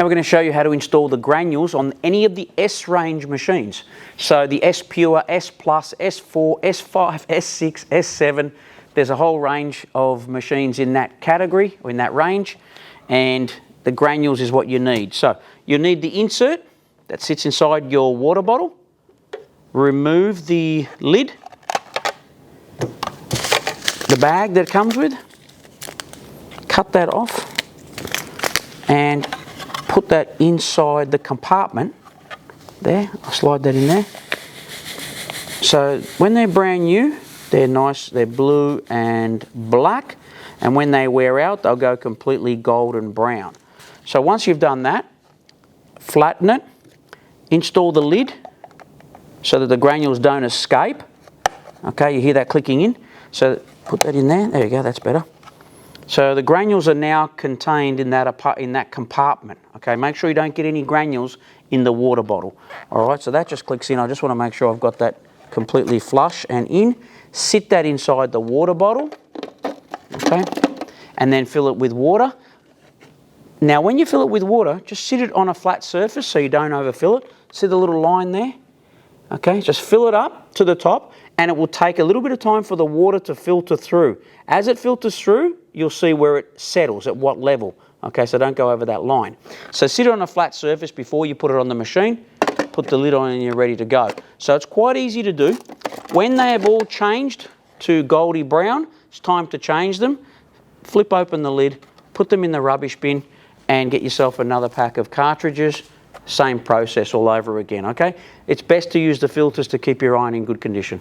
Now we're going to show you how to install the granules on any of the S range machines. So the S Pure, S Plus, S4, S5, S6, S7, there's a whole range of machines in that category or in that range, and the granules is what you need. So you need the insert that sits inside your water bottle. Remove the lid, the bag that it comes with, cut that off and put that inside the compartment there. I'll slide that in there. So when they're brand new, they're nice, they're blue and black, and when they wear out, they'll go completely golden brown. So once you've done that, flatten it, install the lid so that the granules don't escape. Okay, you hear that clicking in? So put that in there. There you go, that's better. So the granules are now contained in that compartment. Okay, make sure you don't get any granules in the water bottle. All right, so that just clicks in. I just want to make sure I've got that completely flush and in. Sit that inside the water bottle, okay, and then fill it with water. Now when you fill it with water, just sit it on a flat surface so you don't overfill it. See the little line there? Okay, just fill it up to the top, and it will take a little bit of time for the water to filter through. As it filters through, you'll see where it settles, at what level. Okay, so don't go over that line. So sit it on a flat surface before you put it on the machine, put the lid on and you're ready to go. So it's quite easy to do. When they have all changed to goldy brown, it's time to change them. Flip open the lid, put them in the rubbish bin and get yourself another pack of cartridges. Same process all over again, okay? It's best to use the filters to keep your iron in good condition.